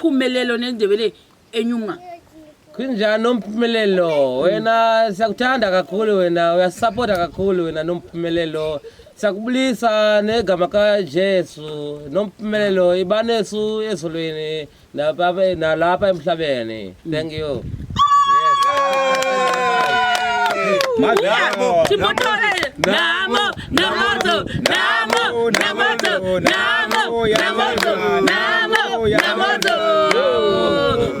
nomphumelelo nendebele enyuma. Kunjani nomphumelelo? Wena siyakuthanda kakhulu wena, uyasupporta kakhulu wena nomphumelelo. Sakubulisa negama kaJesu nomphumelelo ibanesu ezolweni nalapha emhlabeni. Thank you.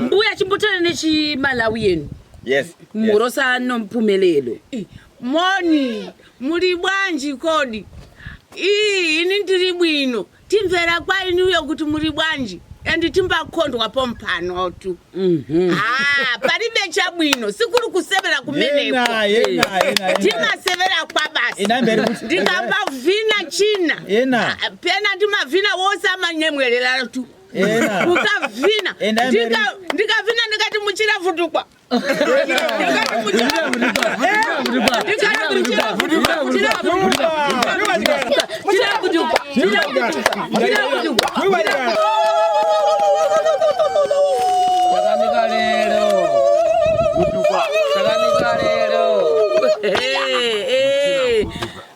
Mbuya chimbotole nechimalawi yenu. Yes. Murosa nomphumelelo. Moni muri bwanji kodi ini ndiri bwino timvera kwa inu yokuti muri bwanji andi timbakondwa pompano tu paribe chabwino sikuri kusevera kumeneko timasevera kwa basi ndingamba vhina china pena ndimavhina wose amanyemwerera tu ukavhina ndikavhina ndikati muchira vutukwa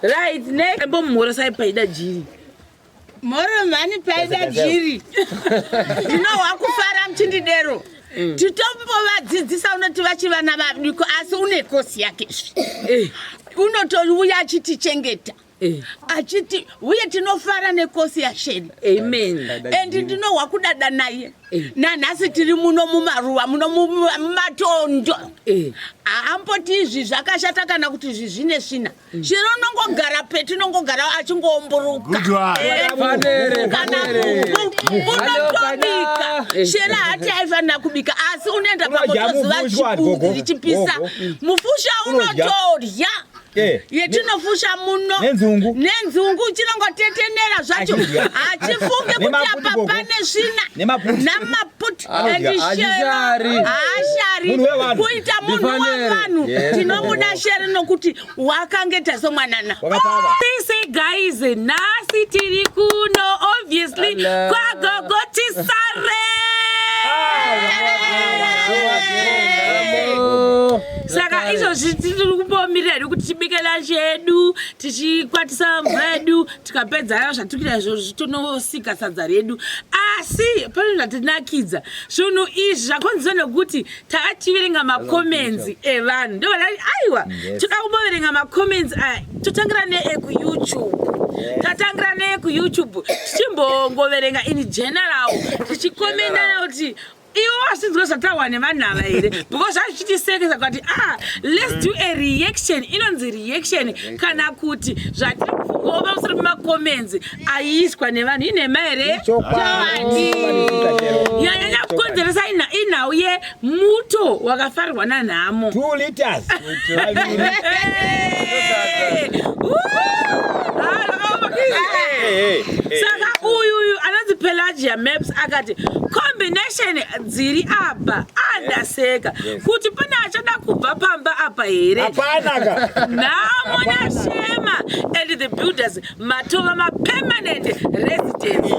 Right, next. Moro sai paida jiri. Moro mani paida jiri. Wakufara mchindidero. Titombo vadzidzisa unoti vachivana vadiko asi une kosi yake. Unotori achiti chengeta. Achiti uye tinofara nekosi yasheni. Amen. And ndino wakudada naye. Nanhasi tiri muno mumaruwa muno mumatondo. Ampoti izvi zvakashata kana kuti izvi zvine svina. Chiro nongogara petinongogara achingomburuka. Unotobika. Shera hati aifanira kubika asi unoenda pamotoziva chipudzi richipisa. Mufusha unotorya. Yetinofusha muno nenzungu chinongotetenera zvacho achifunge kuti apa pane svina namaputi ashari kuita munhu wavanhu tinomuda shere nokuti wakangeta somwanana. Say guys, nasi tiri kuno obviously kwagogotisare. Saka izvozvi tiri kumbomirira kuti tibike lunch yedu tichikwatisa mvura yedu tikapedza zvatukira izvozvo tonosika sadza redu asi pane zvatinakidza zvinhu izvi zvakonzerwa nekuti takativerenga macomments evanhu ndovati aiwa toda kumboverenga macomments aya totangira neekuyoutube tatangira neekuyoutube tichimbongoverenga in general tichikomendana kuti iwo wasinzwe zvatawa nevanhava here because zvachitisekesa kuti let's do a reaction inonzi reaction kana kuti zvatiri kufungawo pamusoro pemacomments aiswa nevanhu inhema here yanyanya kukonzeresa inhau yemuto wakafarirwa nanhamo 2 liters saka uyu anonzi Pelagia Maps akati combination dziri apa andaseka kuti pane achada kubva pamba apa here nhamo nashema and the builders matova ma-permanent residents.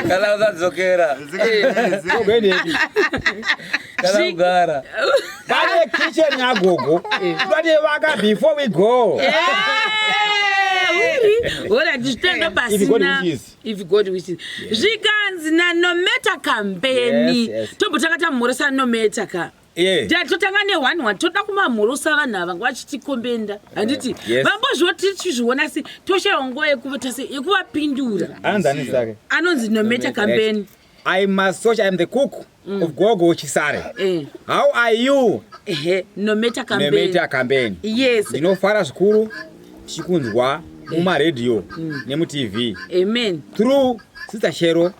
Kala uzadzokera. Kala ugara. Pane kitchen yagogo. Twade waka before we go. Ora tishitenda pasina if God wishes. Zvikanzi na nometa campaign. Tombotanga mhorosa nometa ka. Totanga ne1 toda kumamhurusa vanhu ava ngavachitikombenda handiti vambozvoti tichizviona si toshaya nguva yekuvapindura anonzi nometa campaign. I must search. I am the cook of Gogo Chisare. How are you? Nometa campaign. Nometa campaign. Yes. Ndinofara zvikuru chikunzwa muma-radio nemu-TV. Amen. Through Sister Shero.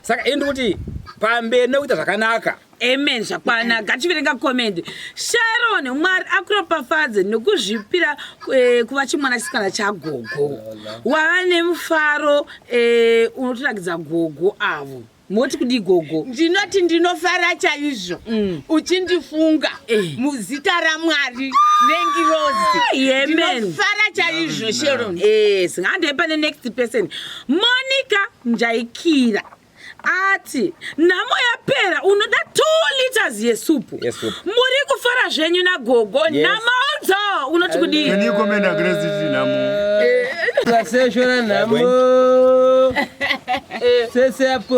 Saka indi kuti pamberi nekuita zvakanaka. Amen. Zvakwana ngativerenga comment. Sharon Mwari akuropafadze nekuzvipira kuva chimwanasikana chagogo. Wava nemufaro unotirakidza gogo avo. moti kudi gogo ndinoti ndinofara chaizvo uchindifunga muzita raMwari nengirozi ndinofara chaizvo Sharon. Singandepa next person Monica Njaikira ati nhamo yapera unoda 2 liters yesupu muri kufara zvenyu nagogo namaonzo unoti kudii ndikomena Grace nhamo Kaseshora nhamo sesepo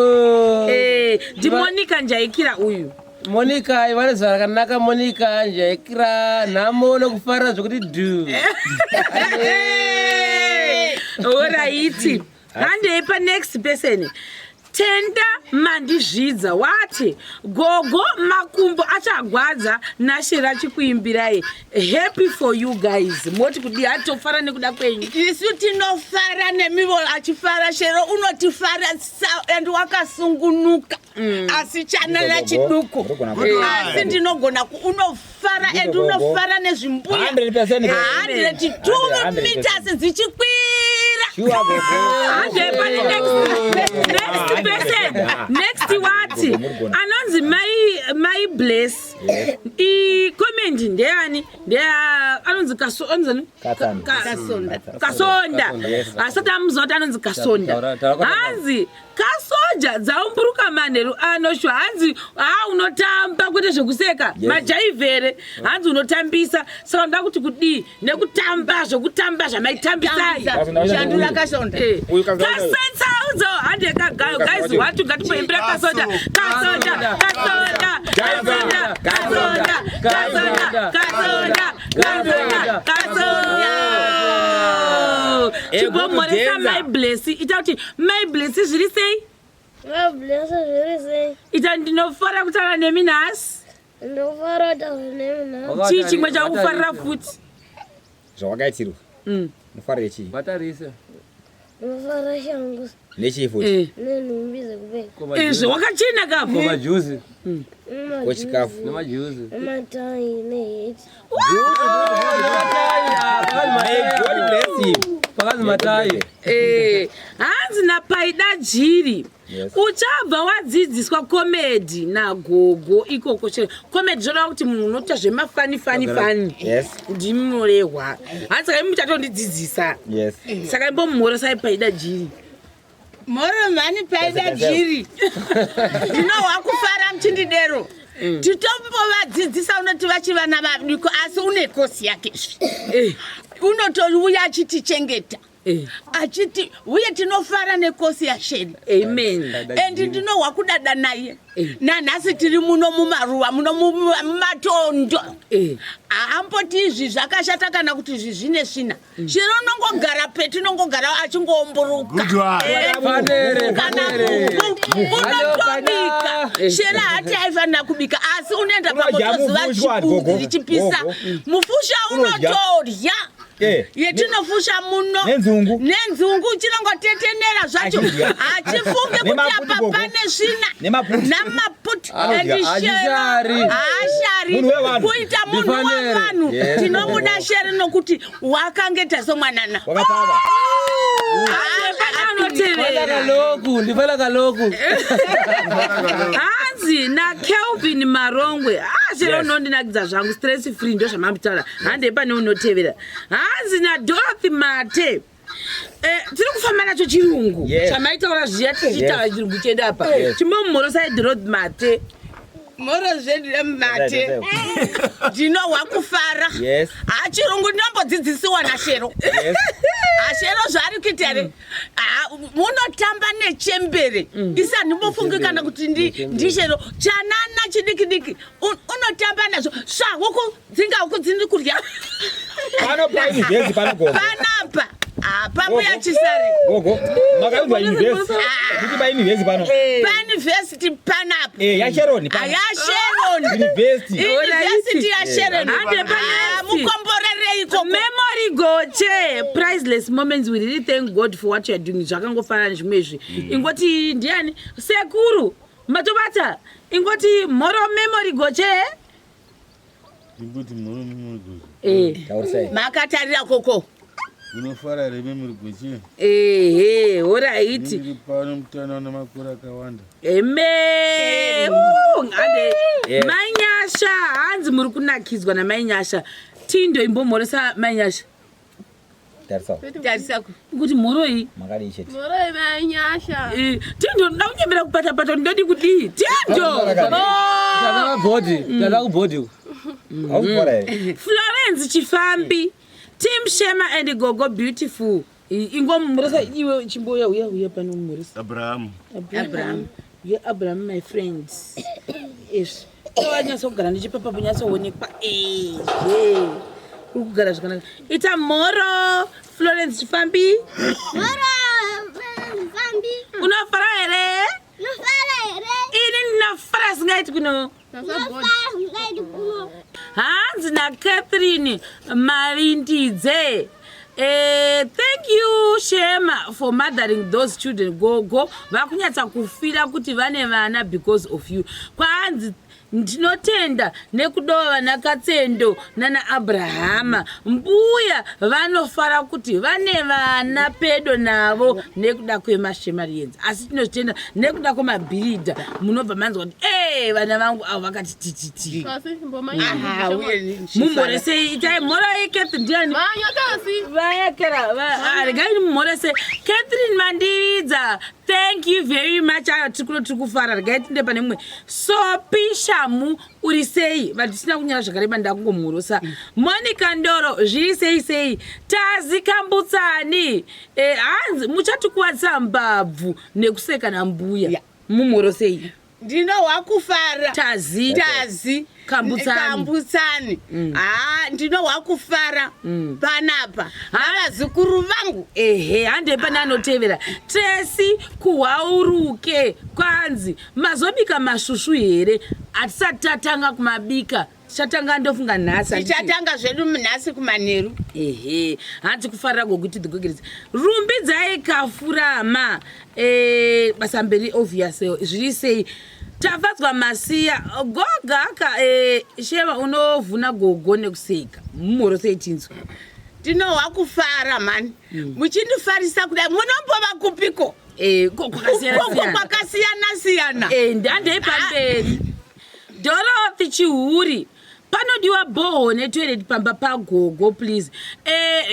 ndi Monica Njaikira uyu Monica ivanezva rakanaka Monica Njaikira nhamo nokufara zvokuti du Alright. Handeipa next person Tenda Mandizvidza wati gogo makumbo achagwadza nashera chikuimbirai happy for you guys moti kudi atofara nekuda kwenyu isu tinofara nemivo achifara Shero unotifara and wakasungunuka asi chanela chiduku asi ndinogona unofara and unofara nezvimbuya 102 meters dzichikwira next wati anonzi mai bless comment ndeani anonzi kasonda asati amuzoti anonzi kasonda hanzi kasoja dzaumburuka manheru anoshwa hanzi unotamba kuite zvekuseka majaivhere hanzi unotambisa saka nda kuti kudii nekutamba zvokutamba zvamaitambisai shandura kasonda kasensaudzo hande kagayo guys watu ngatipoimbira kasonda kasonda kasonda kasonda kasonda kasonda kasonda kasonda kasonda chibomoresa my bless ita kuti my bless zviri sei ita ndinofara kutaura nemi nhasi chii chimwe chakufarira futi zvawakaitirwa mufarire chii batarise Nofara shangu nechii futi nenhumbi dzekupfeka izvo wakachena kapo majuzi kochikafu nemajuzi nematai neheti pakazi matai hanzi napaida jiri uchabva wadzidziswa komedi nagogo ikoko komedi zvoda kuti munhu unoita zvemafani ndimunorehwa hanzi saka imi muchatondidzidzisa saka imbomumhoresai paida jiri mhoro mhani paida jiri ndinohwa kufara muchindidero titombovadzidzisa unoti vachivana vadiko asi une kosi yake unotoriuya achitichengeta achiti uye tinofara nekosi yaSheri amen and ndinohwa kudada naye nanhasi tiri muno mumaruwa muno mumatondo hamboti izvi zvakashata kana kuti izvi zvine svina Sheri unongogara petinongogara achingomburuka kana unotobika Sheri hati aifanira kubika asi unoenda pamotoziva chipudzi richipisa mufusha unotorya yetinofusha muno nenzungu chinongotetenera zvacho hachifunge kuti apa pane svina namaputi endisheri kuita munhu wavanhu tinomuda Sheri nokuti wakangeta somwanana ndifana kaloku hanzi naKelvin Marongwe Sheri unondinakidza zvangu stress free ndo zvamambitaura handeipa neunotevera hanzi naDorothy Mate tiri kufamba nacho chirungu chamaitaura zviya tichitaura chirungu chedu apa chimomumhorosai Dorothy Mate mhoro zvedu remate ndinohwa kufara hachirungu ndinombodzidzisiwa naShero aShero zvaari kuita here munotamba nechembere isandibofunge kana kuti ndiShero chanana chidiki unotamba nazvo huku dzinga huku dziri kurya panapa pamuya chisari makaudwa university kuti pauniversity pano pauniversity panapa yaSheroni university yaSheroni mukomborerei koko memory goche priceless moments we really thank God for what you are doing zvakangofanana zvimwe izvi ingoti ndiani sekuru matobata ingoti mhoro memory goche ingoti mhoro memory goche makatarira koko Unofara reme muriguchi. Alright. Ndiri pano mutana na makura akawanda. Ngade. Manyasha, hanzi muri kunakidzwa na Manyasha. Tindo imbomoresa Manyasha. Tarisa kuti mhoro iyi makadi chete Moro Manyasha. Tindo ndaunyembera kupata ndodi kuti Tindo Tata kubodi. Florence Chifambi, Tim Shema and Gogo Beautiful. Ingo murasa iwe chimboya uya pano murasa. Abraham. Yeah, Abraham, my friends. Yes. Wanyaso kugara ndichipapa punyaso onekwa. Kugara zvakanaka. Ita moro Florence Chifambi. Moro Fambi. Unofara here? Nofara here. Ini ndinofara singaiti kuno. Nofara singaiti kuno. Hanzi na Catherine Marindidze. Thank you Shema for mothering those children. Go. Vakunyatsa kufira kuti vane vana because of you. Kwanzi ndinotenda nekudova nakatsendo nana Abrahama mbuya vanofara kuti vane vana pedo navo nekuda kwemashemarienzi asi tinotenda nekuda kwemabhiridha munobva manzwa kuti vana vangu avo vakati tititi mumhorese itai mhora yeCatherine ndiani vayakera regai mumhorese Catherine Mandidza. Thank you very much. Tiri kufara regai tinde pane mumwe Sopishamu uri sei vatisina kunyara zvakareba ndakungomhorosa Monica Ndoro zviri sei Tazi Kambutsani hanzi muchatikuwadza mbabvu nekuseka nambuya mumhoro sei ndinohwa kufara Tazi Kambutsani. Ndinohwa kufara panapa navazukuru vangu. Hande pana anotevera Tracy Kuhauruke kwanzi mazobika mashushu here atisati tatanga kumabika tichatanga ndofunga nhasi tichatanga zvedu nhasi kumanheru. hanzi kufarira gokuti dhigogereza rumbidzai Kafurama basa mberi obvious zviri sei tafadzwa masiya gogaka Shema unovhuna gogo nekuseka mumhoro sei tinzwa ndinohwa kufara mani muchindifarisa kudai munombova kupiko kwakasiyana ndandei pamberi Dorothy Chihuri panodiwa boho netoilet pamba pagogo please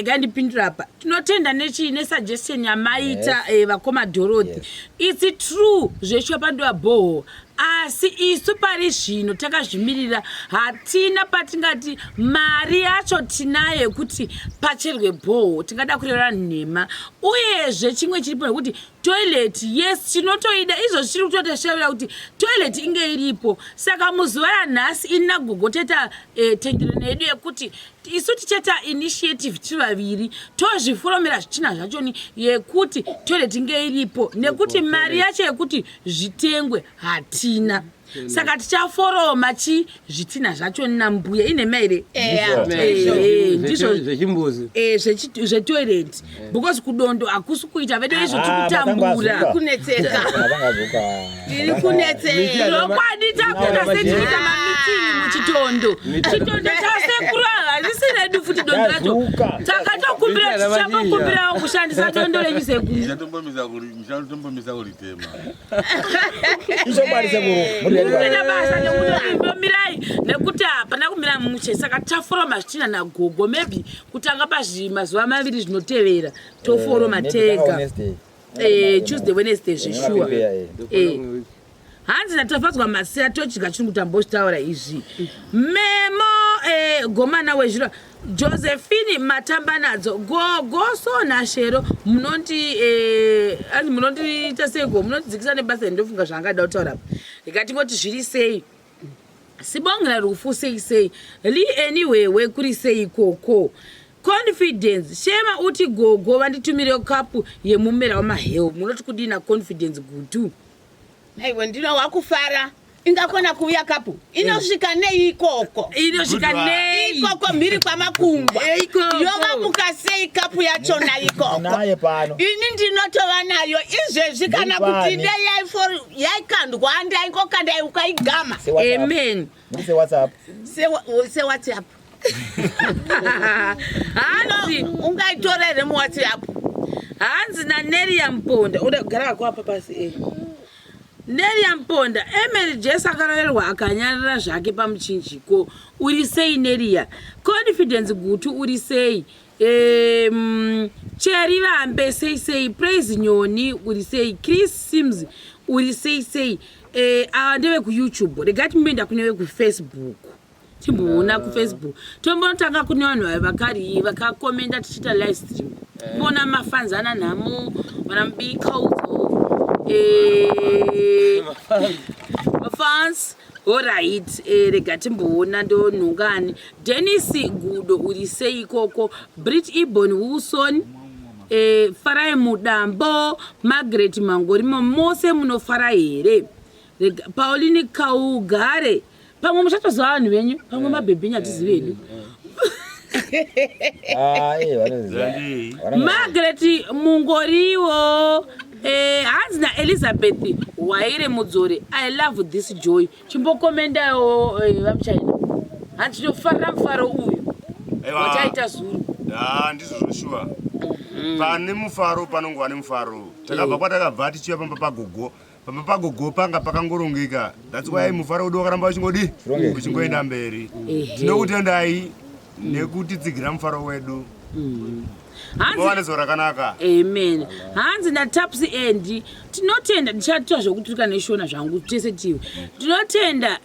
gandipindura apa tinotenda nesuggestion yamaita vakoma Dorothy. It's true zvesho pandiwa boho asi isu pari zvino takazvimirira hatina patingati mari yacho tinayo kuti pacherwe boho tingada kureva nhema uyezve chimwe chiripo nekuti toilet yes tinotoida izvo chiri kutotoshavira kuti toilet inge iripo saka muzuva ranhasi ina gogo teta tenderano yedu yekuti isu ticheta initiative tiri vaviri tozvifuromera zvichina zvachoni yekuti toilet inge iripo nekuti mari yacho yekuti zvitengwe hatina saka tichaforoma zvitina zvacho nambuya ine maire ndizvo zvechimbuzi zvetoilet because kudondo hakusi kuita vedu izvo tikutambura kunetseka tiri kunetseka lokwadi takuita setiita mamitini muchitondo chasekuru harisina edu futi dondo racho takatokumbira tichapokumbira kushandisa dondo renyu sekuru Mishatombomisa kuritema. Muna basa nekunomirai nekuti hapana kumira muche saka taforoma zvichina nagogo maybe kutanga mazuva maviri zvinotevera toforoma tega Tuesday Wednesday zveshuwa hanzi natafadzwa masiya tochidya chiri kutambotaura izvi memo gomana wezviro Josephine Matambanadzo gogo nashero munondiita seiko munondidzikisa nebasa ndofunga zvangada kutaura ikatingoti zviri sei sibongera rufu sei li wekuri sei ikoko confidence Shema uti gogo vanditumire kapu yemumera wamaheu munoti kudina confidence gutu aiwe ndinohwa kufara ingakona kuuya kapu inosvika nei ikoko ikoko mhiri kwamakungwa yovamuka sei kapu yachona ikoko ini ndinotova nayo izvezvi kana kuti yaikandwa ndaingokanda ukaigama amen sewhatsapp Hanzi ungaitorere muWhatsApp. Hanzi na Neria Mponda udagara kwa papasi Neria Mponda Emily Jessa akarerwa akanyarira zvake pamuchinjiko uri sei Neria confidence gutu uri sei Cherry Vambe sei Praise Nyoni uri sei Chris Sims uri sei ndeve ku YouTube regati mbenda kunewe ku Facebook timboona ku Facebook tombonotanga kune vanhu vakari vakakomenda tichita live stream bona mafanzana namo vanambika fans alright regati mboona ndo nhungani Dennis Gudo uri sei ikoko Brit Ibon Wilson Farai Mudambo Margaret Mangorimo mose munofara here Pauline Kaugare pamwe muchatozwa vanhu venyu pamwe mabhebhi nyatizi vedu Margaret Mungoriwo hanzi naElizabeth Waire Mudzore I love this joy chimbokomendawo vamuchaina hanzi tinofarira mufaro uyu wachaita zuru ndizvo zvoshuwa pane mufaro panongwa nemufaro takabva kwatakabva tichiuya pamba pagogo pamba pagogo panga pakangorongeka that's why mufaro wedu wakaramba uchingodi uchingoenda mberi tinokutendai nekuti tsigira mufaro wedu Mwanezo rakanaka. Amen. Hanzi na Tapsi Endi tinotenda ndichatoa zvokutuka neshona zvangu tese tiwe. Tinotenda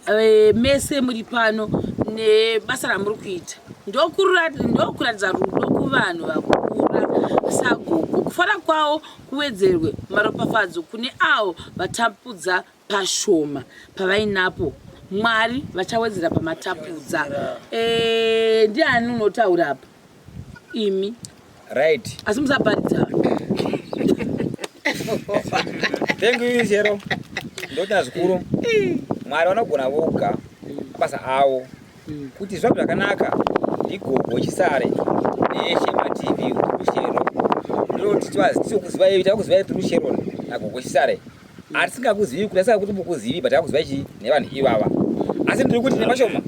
mese muri pano nebasa ramuri kuita. Ndokuratidza rudo kuvanhu vakura sagogo. Kufara kwawo kuwedzerwe maropafadzo kune avo vatapudza pashoma pavainapo. Mwari vachawedzera pamatapudza. Ndiani unotaura apa? Imi. Right. Asimusaparidza. Thank you Zero. Ndota zikuru. Mwari vanogona voga basa avo kuti zvapo zvakanaka ndigogo chisare neshe maTV rushero ndoti tikuziva ivi takuziva rushero nagogo chisare atisingakuzivi kuti saka kuti mukuzivi but takuziva chi nevanhu ivava asi ndiri kuti nemashoma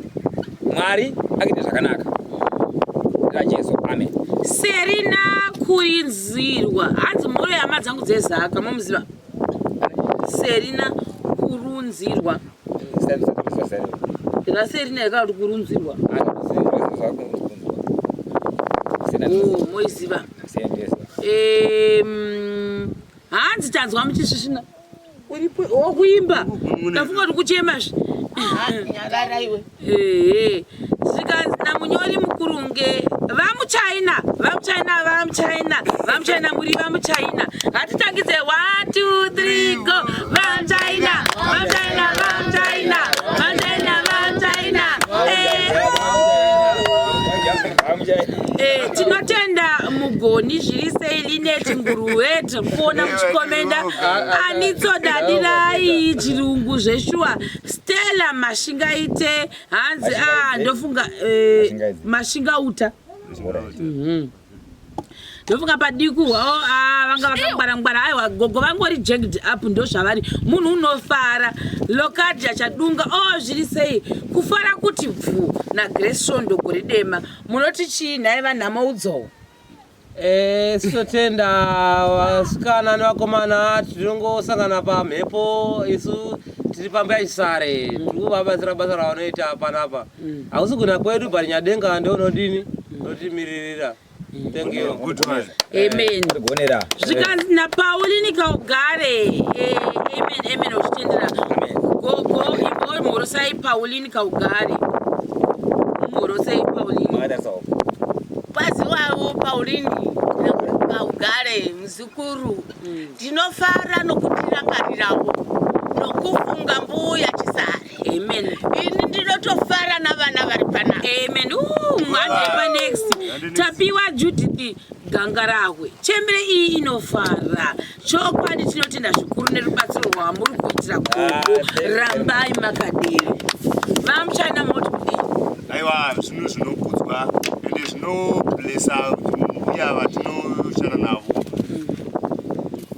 Mwari akaita zvakanaka Jesu amen. Serina Kurinzirwa hanzi mhoro yama dzangu dzezaka mamuziva Serina Kurunzirwa ndina Serina yakati kurunzirwa moiziva hanzi tanzwa muchisvisvina uripo wokuimba ndafunga kuti kuchemazvi zvikanzi namunyori mukurunge vamuchaina muri vamuchaina hatitangidze 1 2 3 go vamuchaina tinotenda mugoni zviri sei Lineti Nguruwete kuona muchikomenda anitsodadirai chirungu zveshuwa Stella Mashingaite hanzi ndofunga Mashingauta ndofunga padiku vanga vakangwara aiwa gogo vangori jagged up ndo zvavari munhu unofara lokadi achadunga zviri sei kufara kuti bvu naGrace Shondo gore dema munoti chii nhaye vanhama udzowo sitotenda vasikana nevakomana tinongosangana pamhepo isu tiri pamba yachisare tiri kuvabatsira basa ravanoita panapa hausi kuna kwedu but nyadenga ndounodini notimiririra. Thank you. Good man. Amen. Zvikanzi naPauline Kaugare. Amen. Uchitendera. Go mhorosai Pauline Kaugare. Mhorosai Pauline. Bazi wavo Pauline Kaugare muzukuru. Ndinofara nokutirangarirawo. Nokufunga mbuya chisare. Amen. Ini ndinotofara navana vari pana. Amen. Mwandepa next. Tapiwa Judith Gangarahwe. Chembere iyi inofara. Chokwadi tinotenda zvikuru nerubatsiro rwamuri kuitira gogo. Rambai makadiri. Vamuchaina moti kudini. Aiwa, zvino zvinokudzwa ende zvinoblessa mbuya vatinoshanda navo.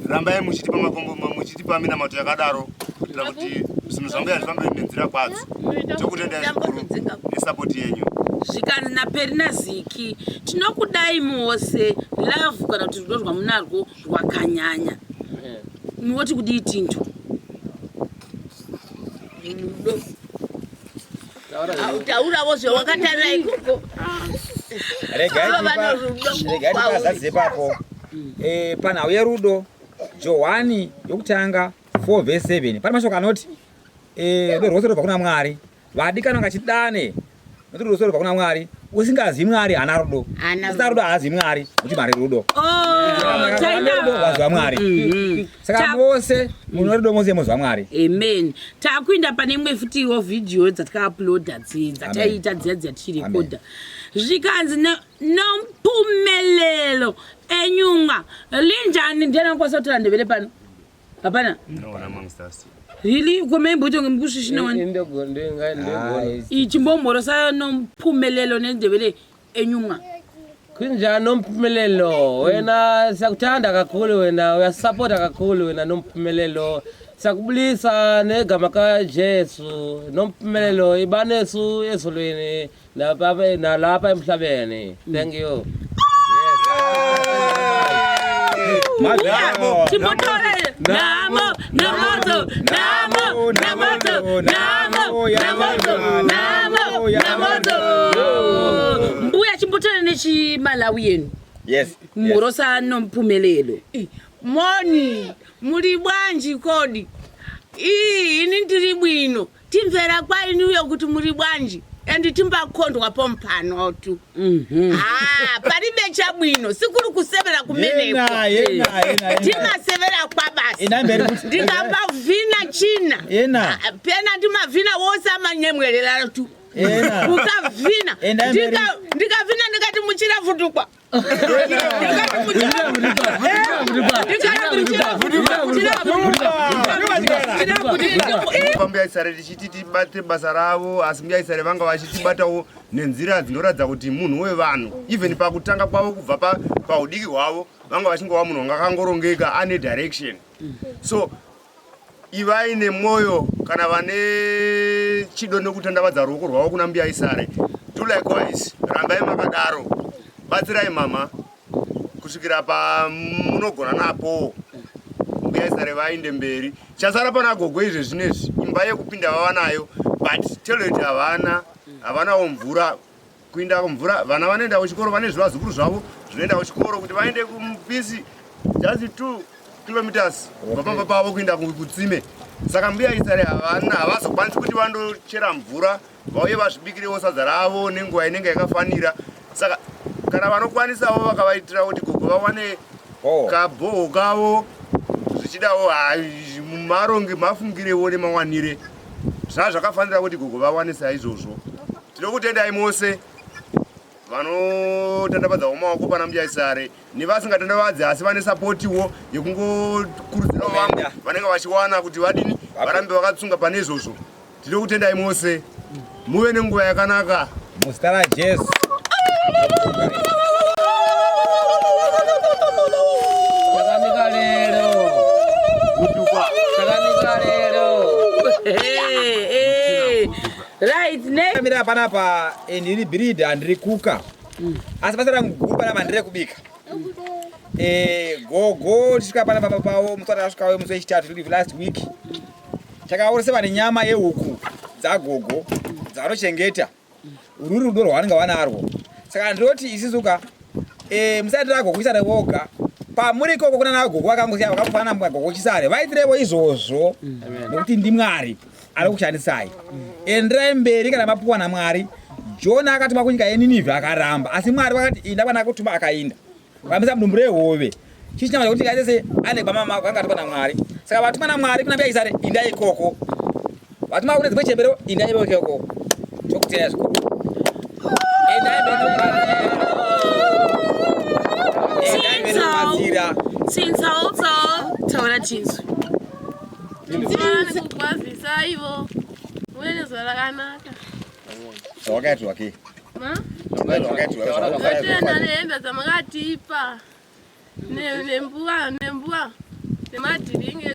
Rambai muchitipa makombo muchitipa minamato yakadaro kuitira kuti zvinhu zvangu hazvifambi nenzira kwadzo tokutendai zvikuru nesapoti yenyu. Zvikanzi naPeri naZiki tinokudai mose love kana kuti rudo rwamunarwo rwakanyanya. Muoti kudii Tinto? Rudo. Taurawo zvawakatarira ikoko. Regai tikazadze papo. Panhau yerudo Johani yokutanga 4:7 pane mashoko anoti rudo rwose rubva kuna Mwari, vadikana ngachidane nokuti rudo rubva kuna Mwari, usingazivi Mwari haana rudo, usina rudo haazivi Mwari, kuti Mwari rudo. Wazwa Mwari. Saka mose muno rudo mose mozwa Mwari. Amen. Takuinda pane imwe futiwo video dzatakauploada dzataita dzatichirekoda. Zvikanzi nompumelelo enyunga linjani ndena kwasotora ndevele pano. Hapana? Ndinoona mangstasi. Really? Kwemembuto ngemkushishina wani? Ichimbomorosa nompumelelo nendevele enyunga. Kunjani nompumelelo? Wena siyakuthanda kakhulu, wena uyasupporta kakhulu, wena nompumelelo. Siyakubulisa negama kaJesu. Nompumelelo ibanesu ezulwini nalapha emhlabeni. Thank you. Chimotore namo namoto namo namoto namo namoto namo namoto. Mbuya Chimbotore nechimalawi yenu. Yes. Morosa nompumelelo. Moni muri bwanji kodi. Ini ndiri bwino. Timvera kwainu yokuti muri bwanji. Endi timbakondwa pompano tu. Paribe chabwino sikuri kusevera kumeneko. Timasevera kwa basi. Ndingamba vina china. Pena ndimavina wose amanyemwerera tu. Ukavina. Ndikavina ndikati muchira vutukwa. Mbuyaisare tichiti tibate basa ravo, asi Mbuyaisare vanga vachitibatawo nenzira dzinoratidza kuti munhu wevanhu. Even pakutanga kwavo kubva paudiki hwavo vanga vachingova munhu wanga akangorongeka ane direction. So ivai nemwoyo kana vane chido nekutandavadza ruoko rwavo kuna Mbuyaisare. Do likewise, rambai makadaro. Batsirai mama kusvikira pamunogona napo. Mbuyaisare vainde mberi. Chasara pana gogo izve zvinezvi imba yekupinda vava nayo, but toilet havanawo mvura. Kuinda kumvura vana vanoenda kuchikoro, vane zvivazukuru zvavo zvinoenda kuchikoro kuti vaende kumupisi just 2 kilometers pamba pavo kuinda kutsime. Saka Mbuyaisare havazokwanisi kuti vandochera mvura vauye vazvibikirewo sadza ravo nenguva inenge yakafanira. Saka kana vanokwanisawo vakavaitira kuti gogo vawane kabhoho kavo zvichidawo maronge mafungirewo nemawanire zvaa zvakafanira kuti gogo vawanisa izvozvo. Tinokutendai mose vanotandavadzawo maoko pana Mbuyaisare nevasingatandavadzi asi vane sapotiwo yekungokurudzirawo vamwe vanenge vachiwana kuti vadini varambe vakatsunga pane izvozvo. Tinokutendai mose, muve nenguva yakanaka muzita raJesu. Chakanika lero. Chakanika lero. Right, next. Mira panapa ndiri breed andiri kuka. Asi basa rangu guru panapa ndiri kubika. Gogo tisvika panapa pawo musati asvikawo musi wechitatu tiri last week. Takaurisa vane nyama yehuku dzagogo dzavanochengeta. Ururi rudo rwavanenge vanarwo. Saka ndinoti isisuka musati ragogo Chisare voga pamuri ikoko kuna nagogo vakangosiya vakafanana nagogo Chisare vaitirevo izvozvo nokuti ndiMwari ari kushandisai. Enderai mberi kana mapuwa naMwari. Jona akatuma kunyika yeNinevhe akaramba, asi Mwari vakati inda pana kutuma akainda. Vakamisa mudumbu rehove. Chichina kuti kaitese ane bama vanga atuma naMwari. Saka vatuma naMwari kuna Mbuyaisare inda ikoko. Vatuma kuna dzimwe chembero inda ikoko. Chokuteya zvikuru. Tinto also taura Tinto. Ndinani kukwazisa ivo. Wene zvakanaka. Zvawakaitwa wake. Vatenda nehembe dzamukatipa. Nembuwa nemadhiringi.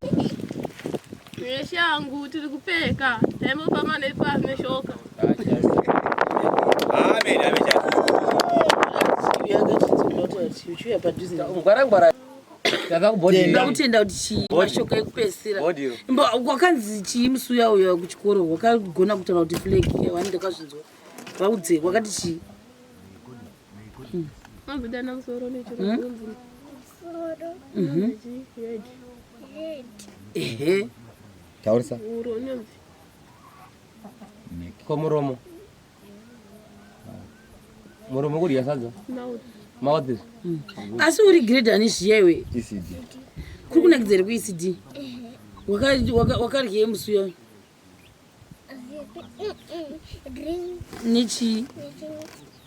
Neshangu tiri kupeka. Temo pamane pasi neshoka. Amen, amen. Uchiuya padhuze. Ngwara. Tava kubodi. Ndakutenda kuti mashoka ekupesira. Mbo wakanzi chi musuya uyo kuchikoro wakagona kutaura kuti flag wani ndakazvinzwa. Vaudze wakati chi. Mabudana musoro nechirunzi. Ehe. Taurisa. Uronzi. Komuromo. Muromo kuri yasadza. Mauthi. Asi uri grade ani zviyewe? ECD. Kuri kunakidza ku ECD. Wakarye musuya. Nichi.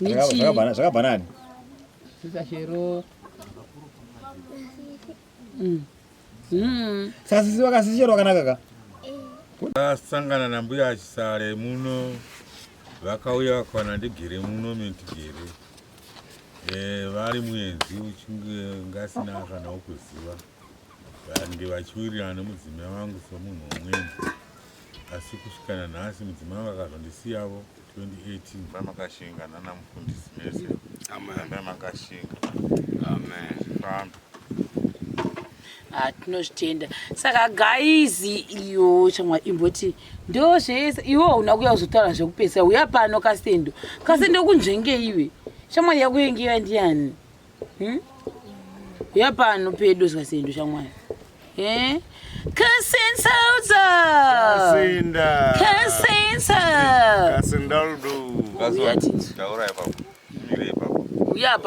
Zvakabanani. Sisashero. Sasisi wakasishero wakanaka ka. Asangana na mbuya achisare muno vakauya vakwana ndigere muno mentigere vari muenzi uchinge ngasina kana ukuziva vandi vachiwirirana nemudzimai vangu somunhu umweni asi kusvikana nhasi mudzimai vakazondisiyavo 2018 vamakashinga nana mufundisi mese vamakashinga fambe tinozvitenda saka gaizi iyo chamwa imboti ndo zvese iwo una kuya kuzotaura zvekupesa uya pano kasendo kunzvenge iwe chamwa yakuyengiwa ndiani uya pano pedo kasendo chamwa uya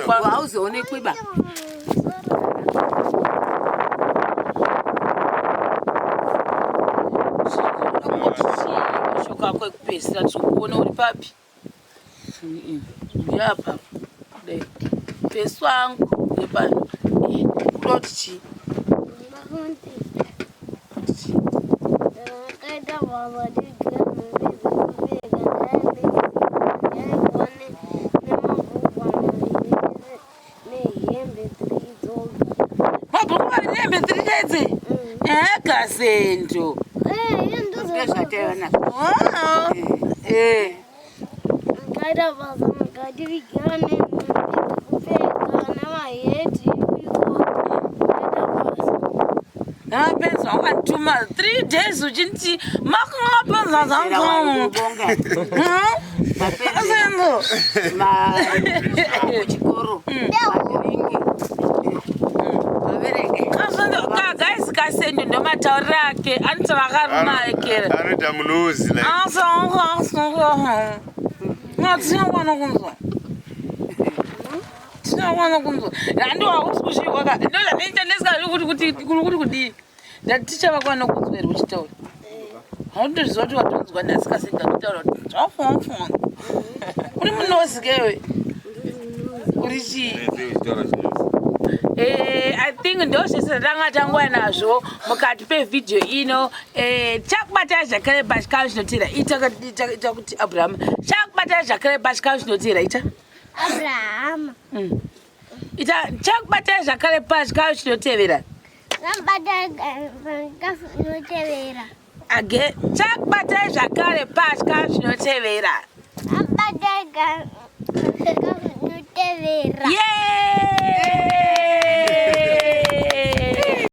pa hauzoonekwi ba kako ekupesira tikuona uri papi yapa pesu angu yepano kutoti chi mabhuku vari nehembe 3 days kasendo Zvatevana. Napenza wakatuma 3 days uchinti makangapenza zangu. Asendo. Kuchikoro. Guys, kasendo ndo matauri ake anita vakaruma ekere anoita munozi tinawana kunzwa andi wausi kushiwaka ndozvaneitandesikakuri kudii ndatichava kwana kunzwa iri uchitaura hautozviziva kuti watonzwa ndasikasenda kutaura kuti zvafomfona uri munozi kewe uri chii I think ndo zvese tanga tangoya nazvo mukati pevidhio ino chakubata zvakare pachikamu chinotera ita kuti Abraham chakubata zvakare pachikamu chinotera ita Abraham ita chakubata zvakare pachikamu chinotevera again chakubata zvakare pachikamu chinotevera yeah